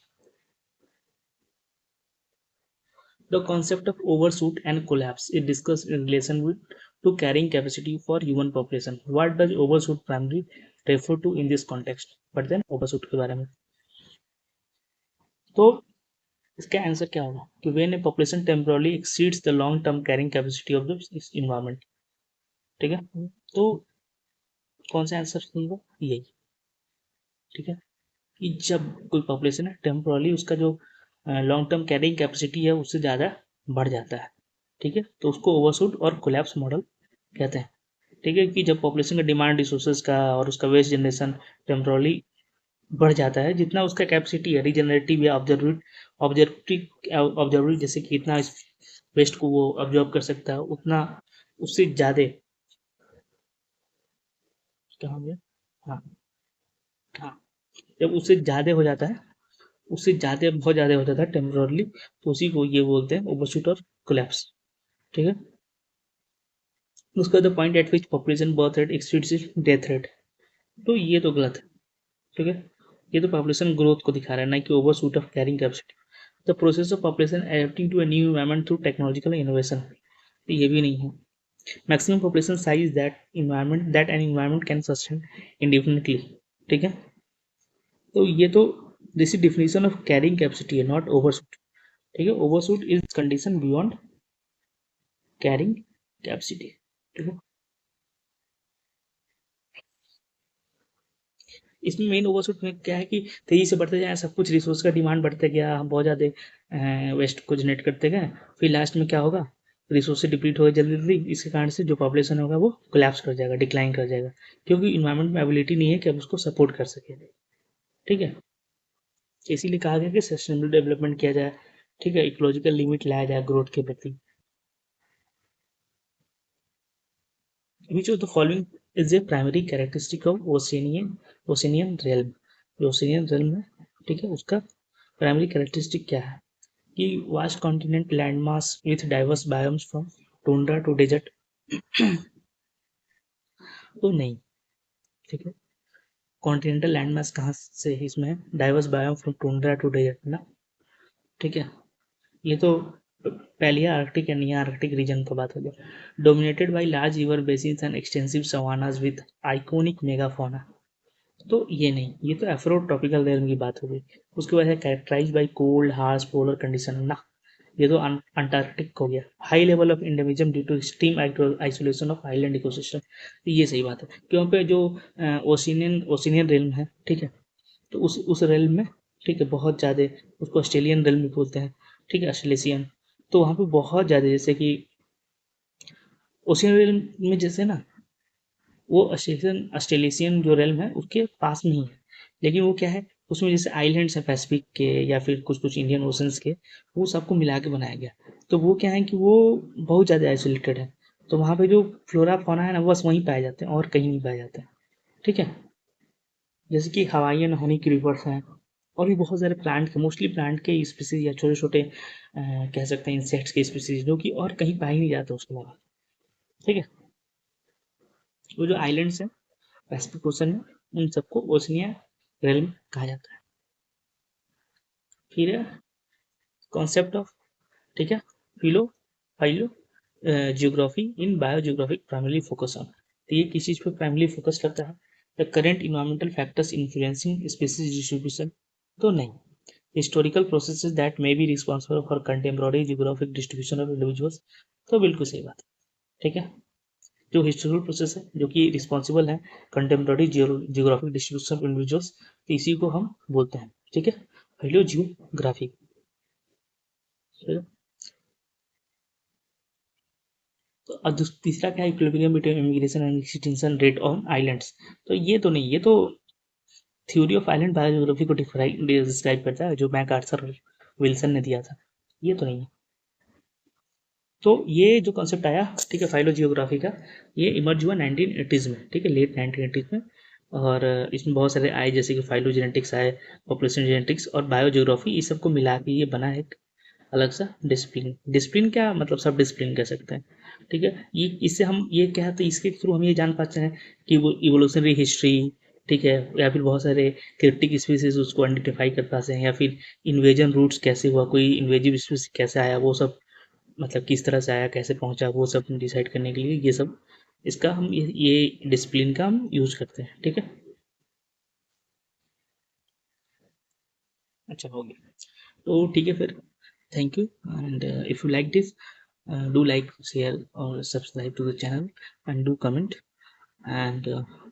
The concept of overshoot and collapse is discuss in relation with to carrying capacity for human population. What does overshoot primary refer to in this context, but then overshoot के बारे में, तो इसका answer क्या होगा कि when a population temporally exceeds the long term carrying capacity of the environment, ठीक है। तो कौन सा आंसर सही होगा, यही, ठीक है, कि जब कोई पॉपुलेशन है टेम्पोरली उसका जो लॉन्ग टर्म कैरिंग कैपेसिटी है उससे ज़्यादा बढ़ जाता है, ठीक है, तो उसको ओवरशूट और कोलैप्स मॉडल कहते हैं, ठीक है। कि जब पॉपुलेशन का डिमांड रिसोर्सेज का और उसका वेस्ट जनरेशन टेम्पोरली बढ़ जाता है, जितना उसका कैपेसिटी है रिजनरेटिव या ऑब्जर्वेटिव जैसे कि इतना वेस्ट को वो ऑब्जर्व कर सकता है, उतना उससे ज़्यादा, कहाँ गया, हाँ हाँ, जब उससे ज़्यादा हो जाता है, उससे ज़्यादा बहुत ज़्यादा हो जाता है टेम्पोरली, तो उसी को ये बोलते हैं ओवरशूट और कोलैप्स, ठीक है। उसका the point eight which population birth rate exceeds death rate, तो ये तो गलत है, ठीक है। ये तो पॉपुलेशन ग्रोथ को दिखा रहा है, ना कि overshoot of carrying capacity. The process of population adapting to a new environment through technological innovation, तो ये भी नहीं है। Maximum population size that an environment can sustain indefinitely, ठीक है। तो ये तो this is definition of carrying capacity है, नॉट ओवरशूट, ठीक है। Overshoot is condition beyond carrying capacity, ठीक है। इसमें मेन ओवरशूट में क्या है कि तेजी से बढ़ते जाए सब कुछ, रिसोर्स का डिमांड बढ़ते गया, हम बहुत ज़्यादा वेस्ट को जनरेट करते गए, फिर लास्ट में क्या होगा, रिसोर्स से डिप्लीट हो गए जल्दी जल्दी, इसके कारण से जो पॉपुलेशन होगा वो कोलैप्स कर जाएगा, डिक्लाइन कर जाएगा, क्योंकि इन्वायरमेंट में एबिलिटी नहीं है कि अब उसको सपोर्ट कर सके, ठीक है। इसीलिए कहा गया कि सस्टेनेबल डेवलपमेंट किया जाए, ठीक है, इकोलॉजिकल लिमिट लाया जाए ग्रोथ के प्रति। Which of the following is a primary characteristic of Oceanian realm, जो Oceanian realm है, ठीक है, उसका प्राइमरी कैरेक्टरिस्टिक क्या है कि vast continent land mass with diverse biomes from tundra to desert, तो नहीं, ठीक है। कॉन्टिनेंटल लैंड मास कहाँ से है इसमें, diverse biome from tundra to desert ना, ठीक है। ये तो पहले आर्कटिक एंड आर्कटिक रीजन का बात हो गया। Dominated by large river basins and extensive savannas with iconic megafauna, तो ये नहीं, ये तो एफ्रो ट्रॉपिकल रेलम की बात हो गई। उसके बाद है characterize by cold harsh polar condition ना, ये तो अंटार्कटिक हो गया। High level of endemism due to extreme isolation of island ecosystem, तो ये सही बात है क्यों पे जो ओशिनियन रेलम है, ठीक है, तो उस रेलम में, ठीक है, बहुत ज़्यादा, उसको ऑस्ट्रेलियन रेलम भी बोलते हैं, ठीक है, ऑस्ट्रेलेशियन, तो वहाँ पे बहुत ज़्यादा, जैसे कि ओशियन रेलम में जैसे ना, वो ऑस्ट्रेलेशियन जो रेलम है उसके पास में ही है, लेकिन वो क्या है, उसमें जैसे आइलैंड्स है पैसिफिक के या फिर कुछ कुछ इंडियन ओशंस के, वो सबको मिला के बनाया गया। तो वो क्या है कि वो बहुत ज़्यादा आइसोलेटेड है, तो वहाँ पे जो फ्लोरा फौना है ना, वो बस वहीं पाए जाते हैं और कहीं नहीं पाए जाते हैं, ठीक है। जैसे कि हवाईयन हनी क्रीपर्स हैं, और भी बहुत सारे प्लांट के, मोस्टली प्लांट के स्पीसीज या छोटे छोटे कह सकते हैं इंसेक्ट्स के स्पीसीज, जो कि और कहीं पाए ही नहीं जाते उसके अलावा, ठीक है। वो जो आइलैंड्स हैं पैसिफिक ओशन में, उन सबको ओशनिया रेलम कहा जाता है। फिर है कॉन्सेप्ट ऑफ, ठीक है, phylo phylogeography in biogeographic primary focus on, तो ये किस चीज़ पे प्राइमरी फोकस करता है, the current environmental factors influencing species distribution, तो नहीं, historical processes that may be responsible for contemporary geographic distribution of individuals, तो बिल्कुल सही बात है, ठीक है। जो हिस्टोरिकल प्रोसेस है जो कि रिस्पॉन्सिबल है contemporary geographic distribution of individuals, तो इसी को हम बोलते हैं, ठीक है, फाइलो जियोग्राफी। तो अब तीसरा क्या है, equilibrium between immigration and extinction rate on islands, तो ये तो नहीं, ये तो थ्योरी ऑफ आइलैंड बायोजियोग्राफी को डिस्क्राइब करता है, जो मैकआर्थर विल्सन ने दिया था, ये तो नहीं है। तो ये जो कॉन्सेप्ट आया, ठीक है, फाइलोजियोग्राफी का, ये इमर्ज हुआ 1980s में, ठीक है, लेट 1980s में, और इसमें बहुत सारे आए, जैसे कि फाइलोजेनेटिक्स आए, पॉपुलेशन जेनेटिक्स और बायोजियोग्राफी, इस सबको मिला के ये बना है एक अलग सा डिसिप्लिन। डिसिप्लिन क्या मतलब, सब डिसिप्लिन कह सकते हैं, ठीक है। ये इससे हम ये क्या है, तो इसके थ्रू हम ये जान पाते हैं कि वो इवोल्यूशनरी हिस्ट्री, ठीक है, या फिर बहुत सारे क्रिप्टिक स्पीसीज उसको आइडेंटिफाई कर पाते हैं, या फिर इन्वेजन रूट्स कैसे हुआ, कोई इन्वेजिव स्पीसीज कैसे आया, वो सब मतलब किस तरह से आया, कैसे पहुंचा, वो सब डिसाइड करने के लिए ये सब, इसका हम ये डिसिप्लिन का हम यूज करते हैं, ठीक है। अच्छा हो गया, तो ठीक है फिर, thank you, and if you like this, do like share और subscribe to the channel and do comment, and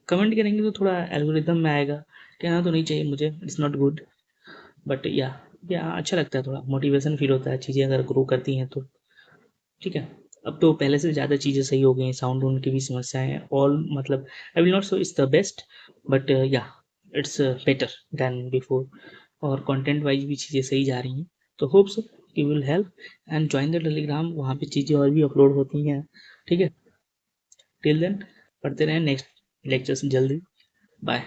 comment करेंगे तो थोड़ा एल्गोरिदम में आएगा, कहना तो नहीं चाहिए मुझे, इट्स नॉट गुड, बट या अच्छा लगता है, थोड़ा मोटिवेशन फील होता है, चीज़ें अगर ग्रो करती हैं तो, ठीक है। अब तो पहले से ज़्यादा चीज़ें सही हो गई हैं, साउंड उन की भी समस्याएं हैं, ऑल मतलब I will not so it's the best, but या इट्स बेटर देन बिफोर, और कंटेंट वाइज भी चीज़ें सही जा रही हैं, तो hope so you will help and join the Telegram, वहाँ पे चीज़ें और भी अपलोड होती हैं, ठीक है। टिल देन पढ़ते रहें, नेक्स्ट लेक्चर से जल्दी, बाय।